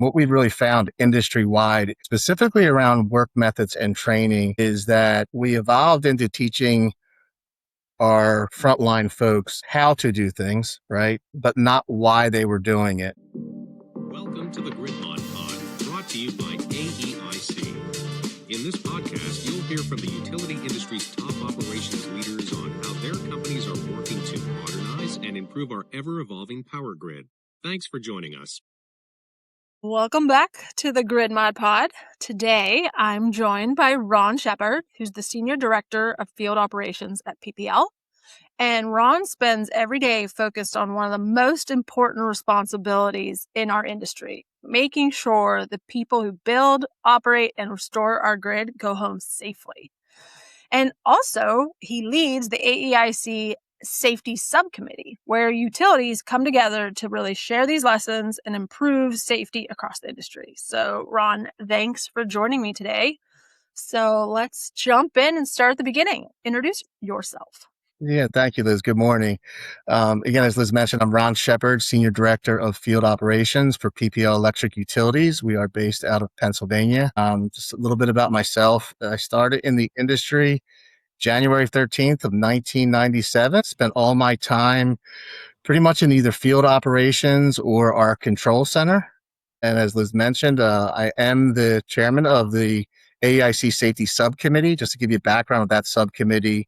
What we've really found industry-wide, specifically around work methods and training, is that we evolved into teaching our frontline folks how to do things, right? But not why they were doing it. Welcome to the Gridmod Pod, brought to you by AEIC. In this podcast, you'll hear from the utility industry's top operations leaders on how their companies are working to modernize and improve our ever-evolving power grid. Thanks for joining us. Welcome back to the Gridmod Pod. Today, I'm joined by Ron Shepard, who's the Senior Director of Field Operations at PPL. And Ron spends every day focused on one of the most important responsibilities in our industry, making sure the people who build, operate, and restore our grid go home safely. And also, he leads the AEIC Safety Subcommittee, where utilities come together to really share these lessons and improve safety across the industry. So, Ron, thanks for joining me today. So let's jump in and start at the beginning. Introduce yourself. Yeah, thank you, Liz. Good morning. Again, as Liz mentioned, I'm Ron Shepard, Senior Director of Field Operations for PPL Electric Utilities. We are based out of Pennsylvania. Just a little bit about myself. I started in the industry January 13th of 1997. Spent all my time pretty much in either field operations or our control center. And as Liz mentioned, I am the chairman of the AEIC Safety Subcommittee. Just to give you a background of that subcommittee,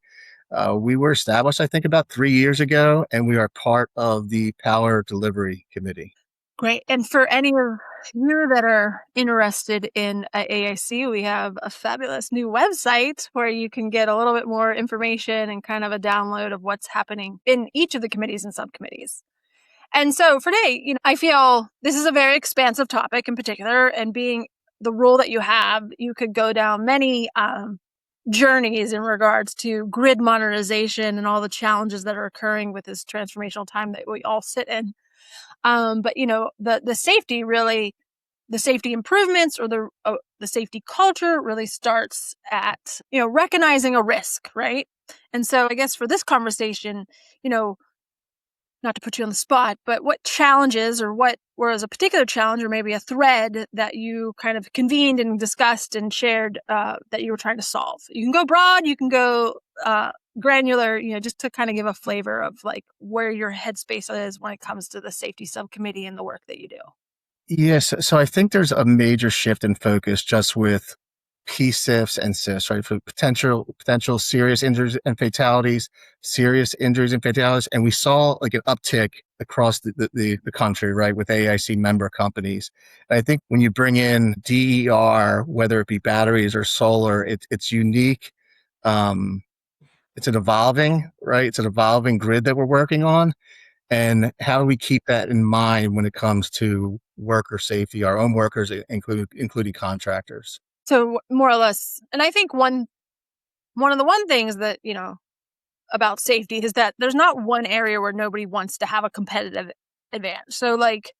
we were established, I think, about 3 years ago, and we are part of the Power Delivery Committee. Great. And for any of you that are interested in AIC, we have a fabulous new website where you can get a little bit more information and kind of a download of what's happening in each of the committees and subcommittees. And so for today, I feel this is a very expansive topic in particular, and being the role that you have, you could go down many journeys in regards to grid modernization and all the challenges that are occurring with this transformational time that we all sit in. But the safety really, the safety improvements or the safety culture really starts at recognizing a risk, right? And so I guess for this conversation, not to put you on the spot, but what challenges or what was a particular challenge or maybe a thread that you kind of convened and discussed and shared that you were trying to solve? You can go broad, you can go granular, just to kind of give a flavor of like where your headspace is when it comes to the safety subcommittee and the work that you do. Yes. So I think there's a major shift in focus just with PSIFs and SIFs, right? For potential serious injuries and fatalities, And we saw like an uptick across the country, right? With AEIC member companies. And I think when you bring in DER, whether it be batteries or solar, it's unique. It's an evolving, right? It's an evolving grid that we're working on. And how do we keep that in mind when it comes to worker safety, our own workers, including contractors? So more or less, and I think one of the things that, about safety is that there's not one area where nobody wants to have a competitive advantage. So like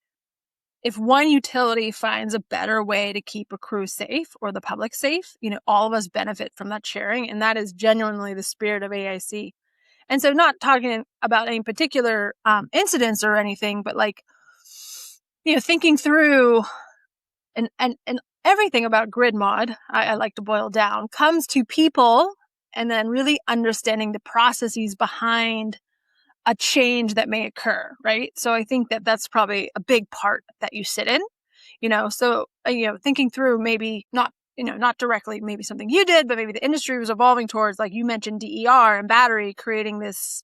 if one utility finds a better way to keep a crew safe or the public safe, all of us benefit from that sharing. And that is genuinely the spirit of AIC. And so not talking about any particular incidents or anything, but like, thinking through and everything about grid mod, I like to boil down, comes to people and then really understanding the processes behind a change that may occur, right? So I think that that's probably a big part that you sit in, so, thinking through maybe not directly maybe something you did, but maybe the industry was evolving towards, like you mentioned, DER and battery, creating this,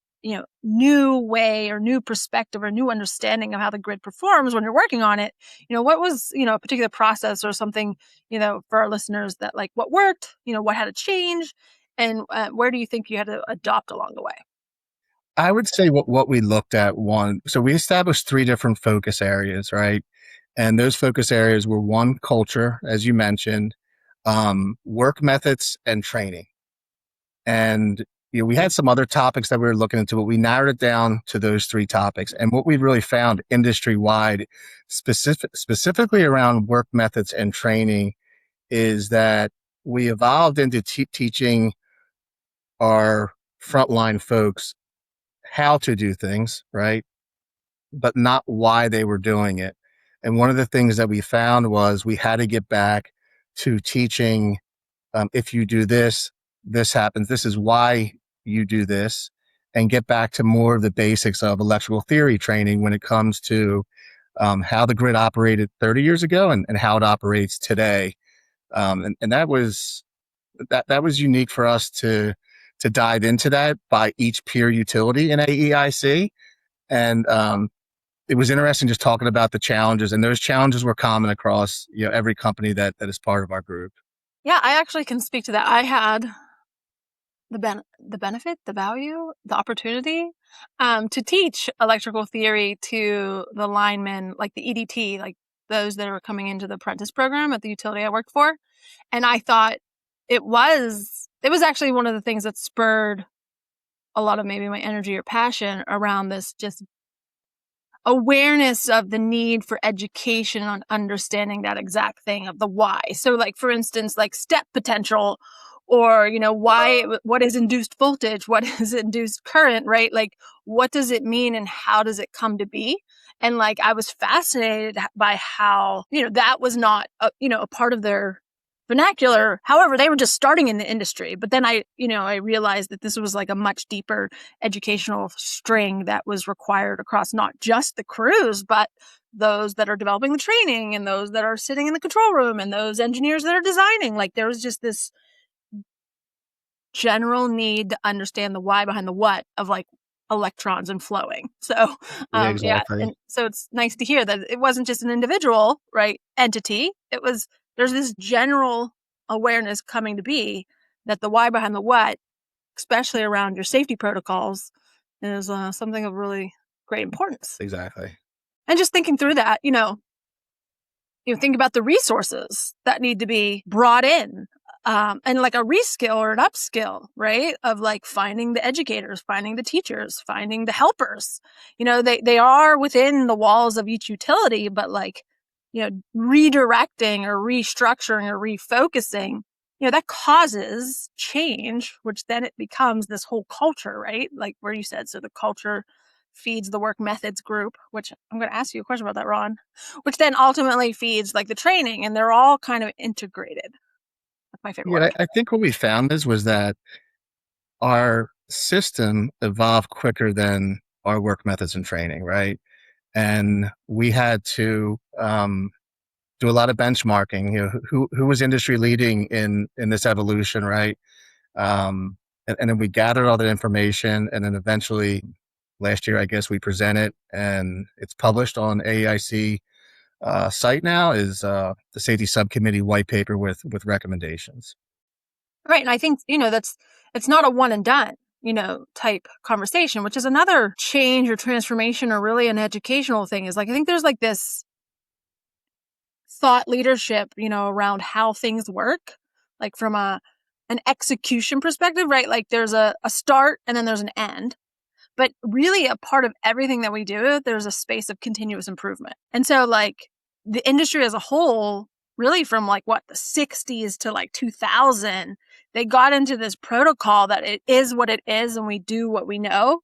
new way or new perspective or new understanding of how the grid performs when you're working on it. What was, a particular process or something, for our listeners that like what worked, what had to change, and where do you think you had to adopt along the way? I would say what we looked at so we established 3 different focus areas, right? And those focus areas were one, culture, as you mentioned, work methods and training. And we had some other topics that we were looking into, but we narrowed it down to those 3 topics. And what we really found industry-wide, specifically around work methods and training, is that we evolved into teaching our frontline folks how to do things, right? But not why they were doing it. And one of the things that we found was we had to get back to teaching, if you do this, this happens. This is why you do this, and get back to more of the basics of electrical theory training when it comes to how the grid operated 30 years ago and how it operates today. And that was unique for us to dive into that by each peer utility in AEIC. And it was interesting just talking about the challenges, and those challenges were common across every company that is part of our group. Yeah, I actually can speak to that. I had the benefit, the value, the opportunity to teach electrical theory to the linemen, like the EDT, like those that are coming into the apprentice program at the utility I worked for. And I thought it was actually one of the things that spurred a lot of maybe my energy or passion around this just awareness of the need for education on understanding that exact thing of the why. So like, for instance, like step potential, or, what is induced voltage? What is induced current, right? Like, what does it mean and how does it come to be? And like, I was fascinated by how, that was not, a part of their vernacular. However, they were just starting in the industry. But then I realized that this was like a much deeper educational string that was required across not just the crews, but those that are developing the training and those that are sitting in the control room and those engineers that are designing. Like, there was just this general need to understand the why behind the what of like electrons and flowing. So, Yeah, yeah. exactly. And so it's nice to hear that it wasn't just an individual, right, entity. There's this general awareness coming to be that the why behind the what, especially around your safety protocols, is something of really great importance. Exactly. And just thinking through that, think about the resources that need to be brought in, and like a reskill or an upskill, right? Of like finding the educators, finding the teachers, finding the helpers. They are within the walls of each utility, but like, redirecting or restructuring or refocusing, that causes change, which then it becomes this whole culture, right? Like where you said, so the culture feeds the work methods group, which I'm going to ask you a question about that, Ron, which then ultimately feeds like the training, and they're all kind of integrated. That's my favorite Yeah, word. I think what we found was that our system evolved quicker than our work methods and training, right? And we had to do a lot of benchmarking. Who was industry leading in this evolution, right? And then we gathered all that information, and then eventually, last year, I guess we presented, and it's published on AEIC site now. Is the Safety Subcommittee white paper with recommendations. Right. And I think, it's not a one and done, type conversation, which is another change or transformation or really an educational thing. Is like, I think there's like this thought leadership, around how things work, like from an execution perspective, right? Like there's a start and then there's an end. But really, a part of everything that we do, there's a space of continuous improvement. And so, like, the industry as a whole, really from like the 60s to like 2000, they got into this protocol that it is what it is and we do what we know,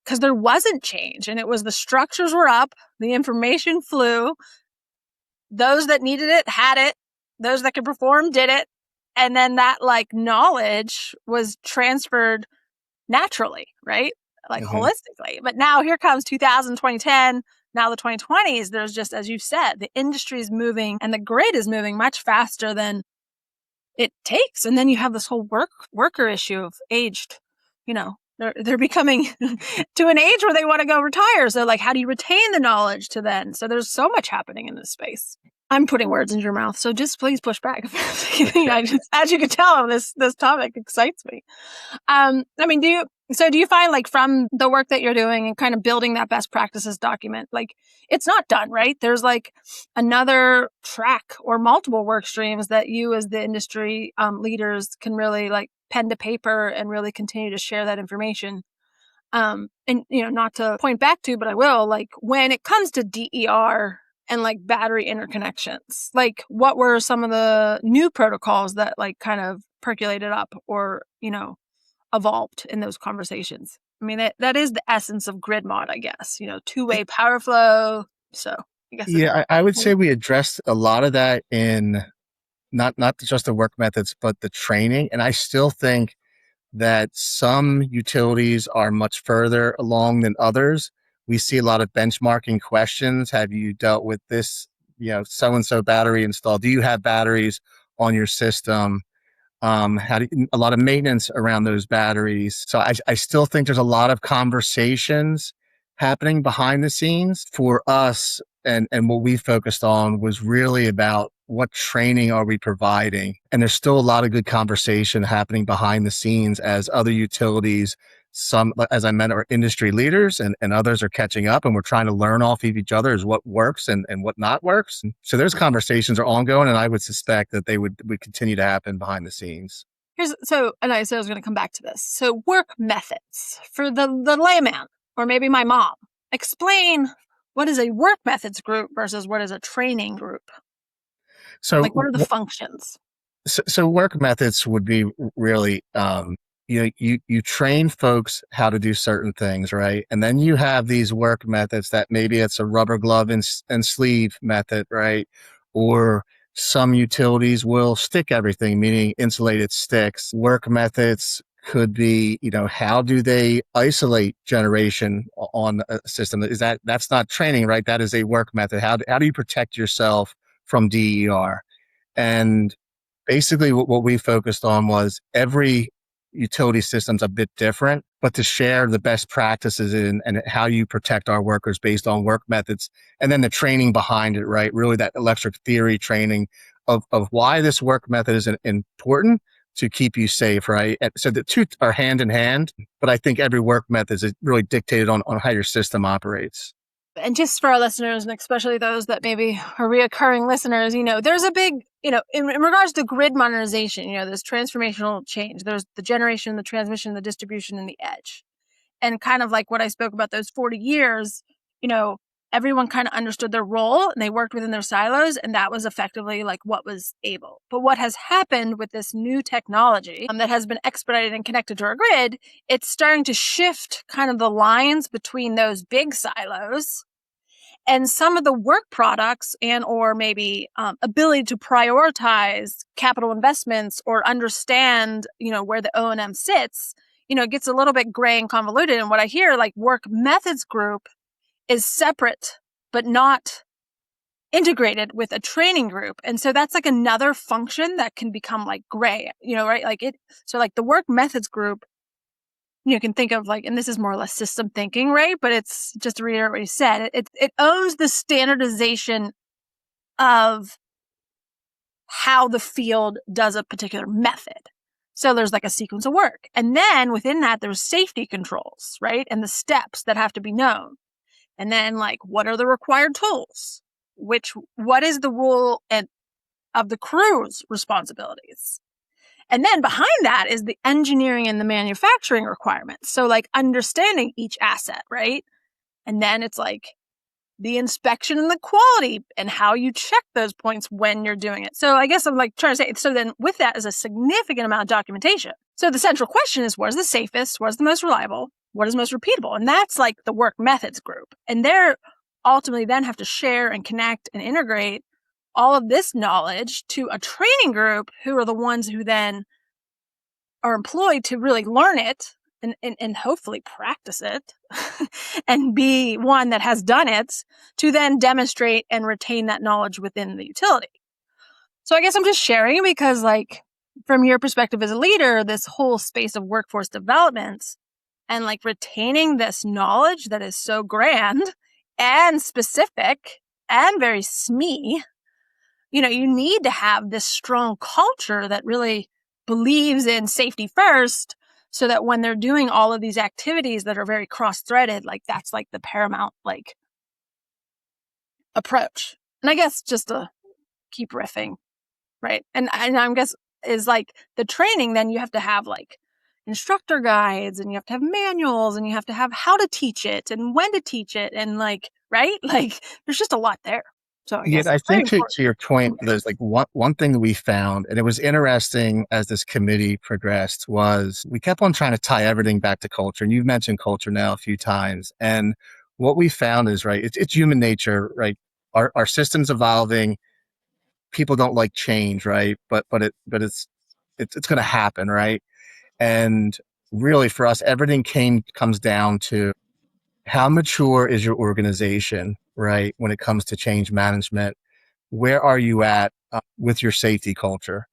because there wasn't change. And it was the structures were up, the information flew, those that needed it had it, those that could perform did it. And then that like knowledge was transferred naturally, right? Like Mm-hmm. holistically. But now here comes 2000, 2010, now the 2020s. There's just, as you said, the industry is moving and the grid is moving much faster than it takes. And then you have this whole worker issue of aged, they're becoming to an age where they want to go retire. So like, how do you retain the knowledge to then? So there's so much happening in this space. I'm putting words in your mouth, so just please push back. As you can tell, this topic excites me. I mean, do you find like from the work that you're doing and kind of building that best practices document, like it's not done, right? There's like another track or multiple work streams that you as the industry leaders can really like pen to paper and really continue to share that information. And, not to point back to, but I will, like when it comes to DER and like battery interconnections, like what were some of the new protocols that like kind of percolated up or, evolved in those conversations? I mean, that is the essence of grid mod, I guess, two-way power flow. So I guess it. Yeah, I would say we addressed a lot of that in not just the work methods, but the training. And I still think that some utilities are much further along than others. We see a lot of benchmarking questions. Have you dealt with this, so and so battery installed? Do you have batteries on your system? A lot of maintenance around those batteries. So I still think there's a lot of conversations happening behind the scenes for us. And what we focused on was really about what training are we providing? And there's still a lot of good conversation happening behind the scenes as other utilities, some, as I meant, are industry leaders and others are catching up, and we're trying to learn off of each other as what works and what not works. So those conversations are ongoing, and I would suspect that they would continue to happen behind the scenes. And I said I was going to come back to this. So work methods for the layman, or maybe my mom. Explain what is a work methods group versus what is a training group. So Like, what are the functions? So work methods would be really, you train folks how to do certain things, right? And then you have these work methods that maybe it's a rubber glove and sleeve method, right? Or some utilities will stick everything, meaning insulated sticks. Work methods could be, how do they isolate generation on a system? That's not training, right? That is a work method. How do you protect yourself from DER? And basically what we focused on was every utility system's a bit different, but to share the best practices and how you protect our workers based on work methods. And then the training behind it, right? Really that electric theory training of why this work method is important to keep you safe, right? And so the two are hand in hand, but I think every work method is really dictated on how your system operates. And just for our listeners, and especially those that maybe are reoccurring listeners, there's a big, in regards to grid modernization, there's transformational change. There's the generation, the transmission, the distribution, and the edge. And kind of like what I spoke about those 40 years, everyone kind of understood their role and they worked within their silos, and that was effectively like what was able. But what has happened with this new technology that has been expedited and connected to our grid, it's starting to shift kind of the lines between those big silos and some of the work products and or maybe ability to prioritize capital investments or understand, where the O&M sits, it gets a little bit gray and convoluted. And what I hear, like work methods group is separate, but not integrated with a training group. And so that's like another function that can become like gray, right? So like the work methods group, you can think of like, and this is more or less system thinking, right? But it's just to reiterate what you said, it owns the standardization of how the field does a particular method. So there's like a sequence of work. And then within that, there's safety controls, right? And the steps that have to be known. And then like, what are the required tools? What is the role of the crew's responsibilities? And then behind that is the engineering and the manufacturing requirements. So like understanding each asset, right? And then it's like the inspection and the quality and how you check those points when you're doing it. So I guess I'm like trying to say, so then with that is a significant amount of documentation. So the central question is, what is the safest? What is the most reliable? What is most repeatable? And that's like the work methods group. And they're ultimately then have to share and connect and integrate all of this knowledge to a training group who are the ones who then are employed to really learn it and hopefully practice it and be one that has done it to then demonstrate and retain that knowledge within the utility. So I guess I'm just sharing because like from your perspective as a leader, this whole space of workforce development and like retaining this knowledge that is so grand and specific and very SME, you need to have this strong culture that really believes in safety first so that when they're doing all of these activities that are very cross-threaded, like that's like the paramount like approach. And I guess just to keep riffing, right? And I guess is like the training, then you have to have like instructor guides and you have to have manuals and you have to have how to teach it and when to teach it and like, right? Like there's just a lot there. So I guess I it's very think to important. your point, there's like one thing that we found, and it was interesting as this committee progressed, was we kept on trying to tie everything back to culture. And you've mentioned culture now a few times. And what we found is, right, it's human nature, right? our system's evolving. People don't like change, right? But it's going to happen, right? And really, for us, everything comes down to how mature is your organization, right? When it comes to change management, where are you at with your safety culture?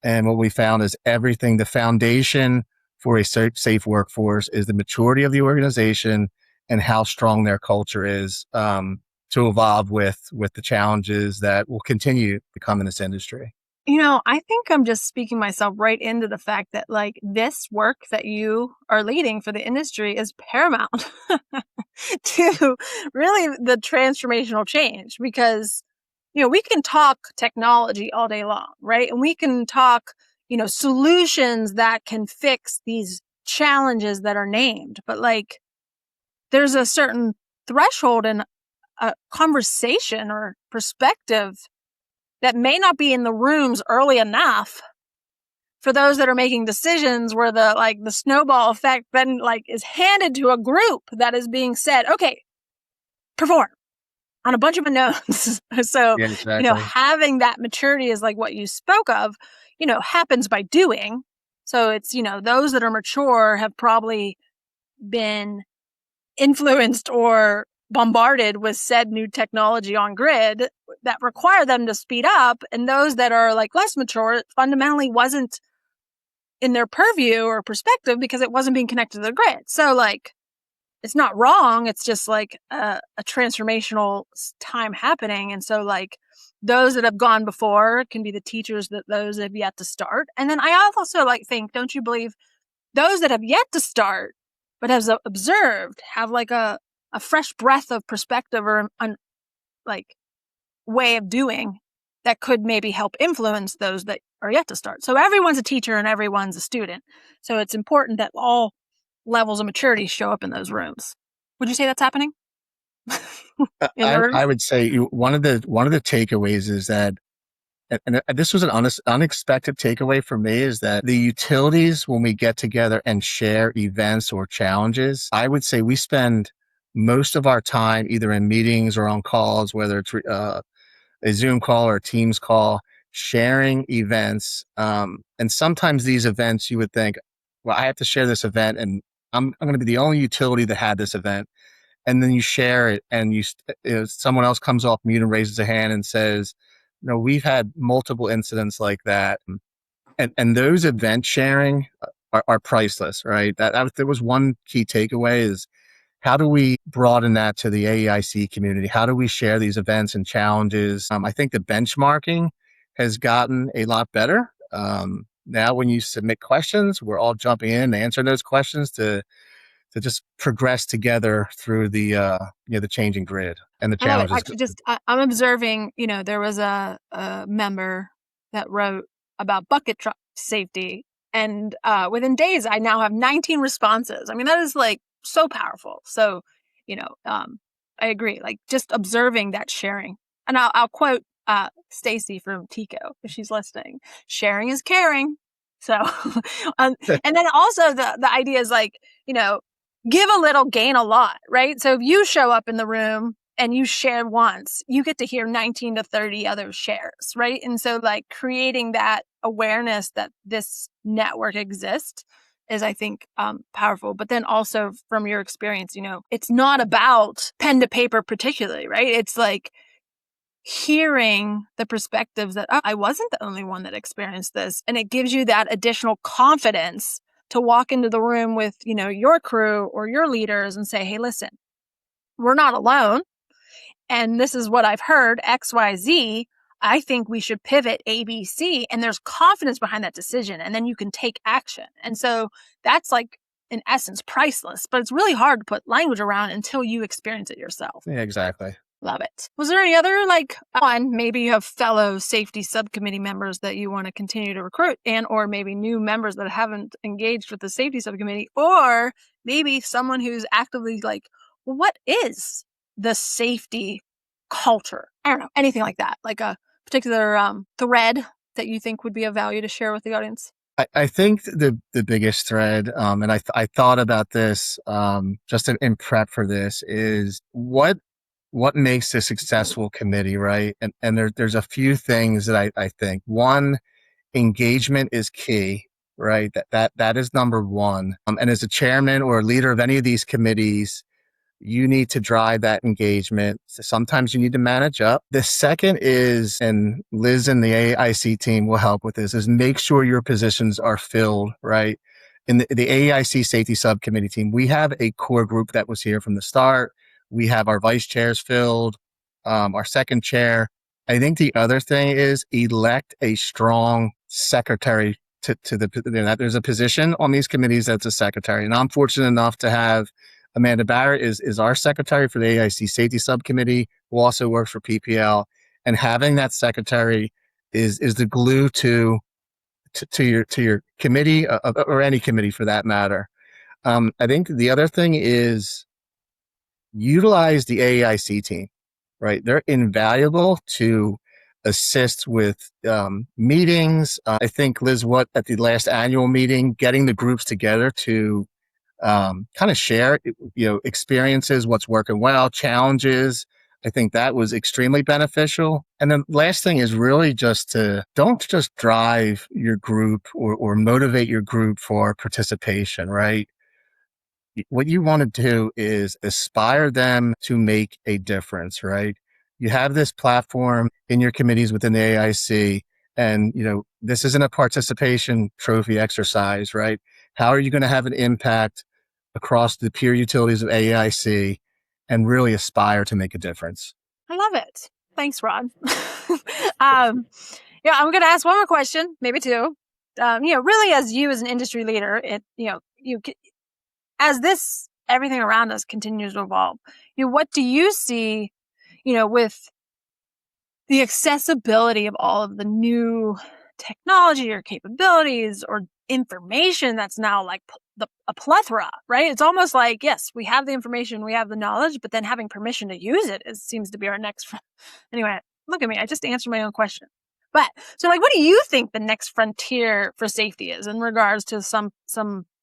And what we found is everything, the foundation for a safe workforce is the maturity of the organization and how strong their culture is to evolve with the challenges that will continue to come in this industry. I think I'm just speaking myself right into the fact that like this work that you are leading for the industry is paramount to really the transformational change because, we can talk technology all day long, right? And we can talk, solutions that can fix these challenges that are named, but like there's a certain threshold in a conversation or perspective that may not be in the rooms early enough for those that are making decisions where the snowball effect then is handed to a group that is being said, okay, perform on a bunch of unknowns. So, Yeah, exactly. having that maturity is like what you spoke of, happens by doing. So it's, those that are mature have probably been influenced or bombarded with said new technology on grid that require them to speed up. And those that are less mature, it fundamentally wasn't in their purview or perspective because it wasn't being connected to the grid. So it's not wrong. It's just a transformational time happening. And so those that have gone before can be the teachers that those have yet to start. And then I also think, don't you believe those that have yet to start, but have observed, have a fresh breath of perspective or an way of doing that could maybe help influence those that are yet to start. So everyone's a teacher and everyone's a student. So it's important that all levels of maturity show up in those rooms. Would you say that's happening in the I rooms? would say one of the takeaways is that, and this was an unexpected takeaway for me, is that the utilities, when we get together and share events or challenges, I would say we spend most of our time either in meetings or on calls, whether it's a Zoom call or a Teams call, sharing events. And sometimes these events, you would think, well, I have to share this event, and I'm going to be the only utility that had this event. And then you share it, and someone else comes off mute and raises a hand and says, "No, we've had multiple incidents like that." And those event sharing are priceless, right? There was one key takeaway is how do we broaden that to the AEIC community? How do we share these events and challenges? I think the benchmarking has gotten a lot better. Now, when you submit questions, we're all jumping in and answering those questions to just progress together through the changing grid and the I love it. challenges. Actually, I'm observing, there was a member that wrote about bucket truck safety. And within days, I now have 19 responses. I mean, that is so powerful. So, I agree. Just observing that sharing. And I'll quote Stacy from Tico if she's listening. Sharing is caring. So, and then also the idea is give a little, gain a lot, right? So if you show up in the room and you share once, you get to hear 19 to 30 other shares, right? And so creating that awareness that this network exists is, I think, powerful. But then also from your experience, it's not about pen to paper particularly, right? It's hearing the perspectives that I wasn't the only one that experienced this. And it gives you that additional confidence to walk into the room with, your crew or your leaders and say, hey, listen, we're not alone. And this is what I've heard, XYZ. I think we should pivot ABC. And there's confidence behind that decision. And then you can take action. And so that's in essence, priceless, but it's really hard to put language around until you experience it yourself. Yeah, exactly. Love it. Was there any other one, maybe you have fellow safety subcommittee members that you want to continue to recruit or maybe new members that haven't engaged with the safety subcommittee, or maybe someone who's actively well, what is the safety culture? I don't know, anything like that, a particular thread that you think would be of value to share with the audience? I think the biggest thread, and I thought about this just in prep for this, is what what makes a successful committee, right? And there's a few things that I think. One, engagement is key, right? That is number one. And as a chairman or a leader of any of these committees, you need to drive that engagement. So sometimes you need to manage up. The second is, and Liz and the AEIC team will help with this, is make sure your positions are filled, right? In the AEIC Safety Subcommittee team, we have a core group that was here from the start. We have our vice chairs filled, our second chair. I think the other thing is elect a strong secretary to there's a position on these committees that's a secretary. And I'm fortunate enough to have Amanda Barrett is our secretary for the AIC Safety Subcommittee, who also works for PPL. And having that secretary is the glue to your committee or any committee for that matter. I think the other thing is utilize the AEIC team, right? They're invaluable to assist with meetings. I think Liz, what at the last annual meeting, getting the groups together to kind of share, experiences, what's working well, challenges. I think that was extremely beneficial. And then last thing is really don't just drive your group or motivate your group for participation, right? What you want to do is aspire them to make a difference, right? You have this platform in your committees within the AIC, and this isn't a participation trophy exercise, right? How are you going to have an impact across the peer utilities of AEIC and really aspire to make a difference? I love it. Thanks, Rod. I'm going to ask one more question, maybe two. Really, as you as an industry leader, as everything around us continues to evolve, what do you see, with the accessibility of all of the new technology or capabilities or information that's now like a plethora, right? It's almost like, yes, we have the information, we have the knowledge, but then having permission to use it seems to be our next. Anyway, look at me. I just answered my own question. But so what do you think the next frontier for safety is in regards to some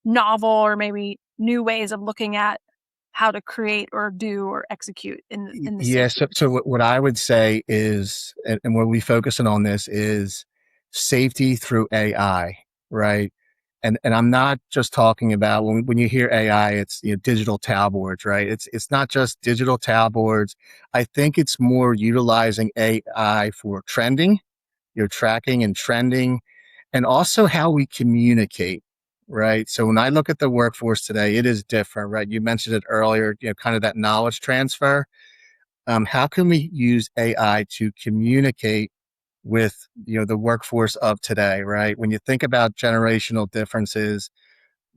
novel or maybe new ways of looking at how to create or do or execute in the Yeah. safety? So what I would say is, and where we focusing on this is safety through AI, right? And I'm not just talking about when you hear AI, it's digital tailboards, right? It's not just digital tailboards. I think it's more utilizing AI for trending, tracking and trending, and also how we communicate, right? So when I look at the workforce today, it is different, right? You mentioned it earlier, kind of that knowledge transfer. How can we use AI to communicate with the workforce of today, right? When you think about generational differences,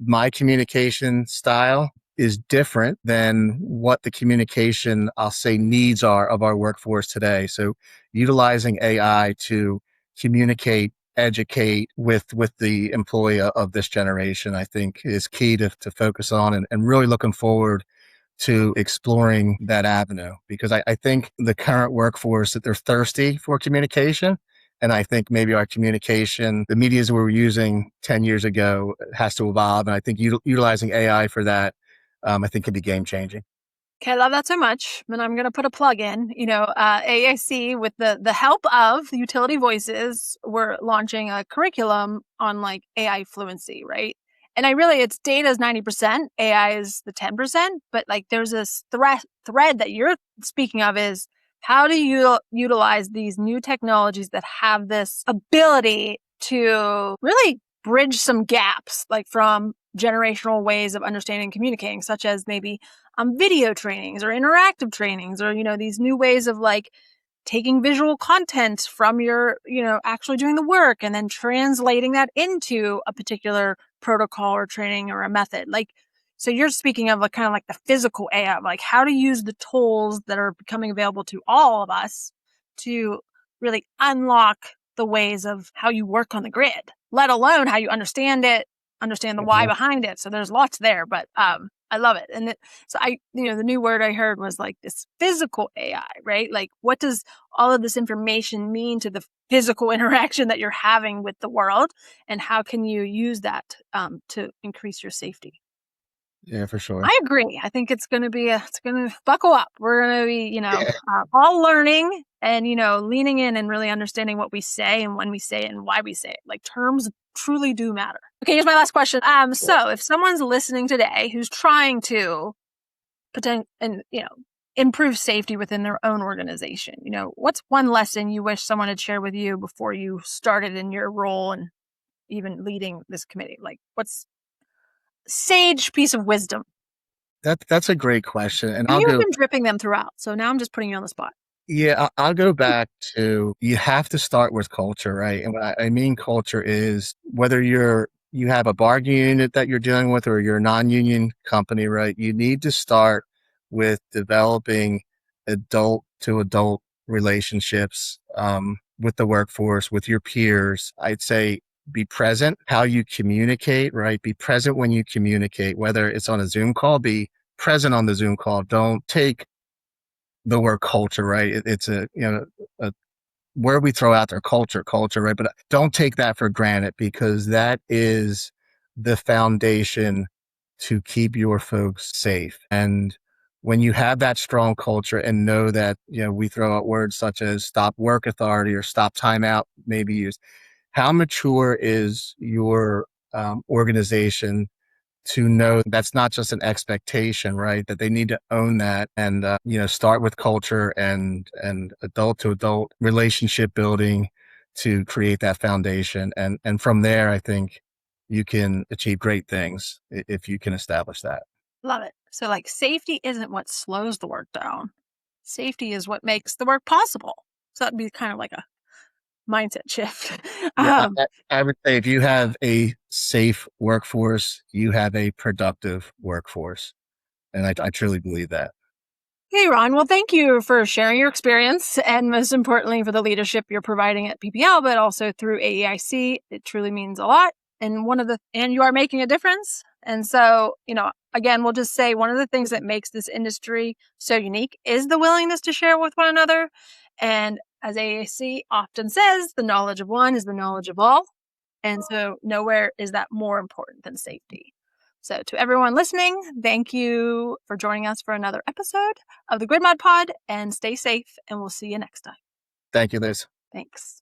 my communication style is different than what the communication, I'll say, needs are of our workforce today. So utilizing AI to communicate, educate with the employee of this generation, I think is key to focus on, and really looking forward to exploring that avenue, because I think the current workforce, that they're thirsty for communication. And I think maybe our communication, the medias we were using 10 years ago, has to evolve. And I think utilizing AI for that, I think could be game changing. Okay, I love that so much. And I'm going to put a plug in. AIC, with the help of Utility Voices, we're launching a curriculum on like AI fluency, right? And it's data is 90%, AI is the 10%. But like there's this thread that you're speaking of is how do you utilize these new technologies that have this ability to really bridge some gaps, like from generational ways of understanding and communicating, such as maybe video trainings or interactive trainings, or these new ways of like taking visual content from your actually doing the work and then translating that into a particular protocol or training or a method. Like, so you're speaking of like kind of like the physical AI, like how to use the tools that are becoming available to all of us to really unlock the ways of how you work on the grid, let alone how you understand it, understand the why behind it. So there's lots there, but I love it. And the new word I heard was like this physical AI, right? Like, what does all of this information mean to the physical interaction that you're having with the world? And how can you use that to increase your safety? Yeah, for sure. I agree. I think it's going to buckle up. We're going to be, Yeah. all learning and, leaning in and really understanding what we say and when we say it and why we say it. Like terms truly do matter. Okay, here's my last question. So if someone's listening today who's trying to improve safety within their own organization, what's one lesson you wish someone had shared with you before you started in your role and even leading this committee? Like, what's sage piece of wisdom? That's a great question, and And I'll you've go. been dripping them throughout, so now I'm just putting you on the spot. Yeah, I'll go back to you have to start with culture, right? And what I mean culture is whether you have a bargaining unit that you're dealing with or you're a non-union company, right? You need to start with developing adult to adult relationships with the workforce, with your peers. I'd say be present, how you communicate, right? Be present when you communicate, whether it's on a Zoom call, be present on the Zoom call. Don't take the word culture, right? It's a where we throw out their culture, right? But don't take that for granted because that is the foundation to keep your folks safe. And when you have that strong culture and know that, we throw out words such as stop work authority or stop timeout, maybe used. How mature is your organization to know that's not just an expectation, right? That they need to own that and, start with culture and adult to adult relationship building to create that foundation. And from there, I think you can achieve great things if you can establish that. Love it. So, like, safety isn't what slows the work down. Safety is what makes the work possible. So that'd be kind of like a mindset shift. Yeah. um, I would say if you have a safe workforce, you have a productive workforce. And I truly believe that. Hey, Ron. Well, thank you for sharing your experience and most importantly for the leadership you're providing at PPL, but also through AEIC. It truly means a lot. And you are making a difference. And so, again, we'll just say one of the things that makes this industry so unique is the willingness to share with one another. And as AEIC often says, the knowledge of one is the knowledge of all. And so nowhere is that more important than safety. So to everyone listening, thank you for joining us for another episode of the Grid Mod Pod, and stay safe, and we'll see you next time. Thank you, Liz. Thanks.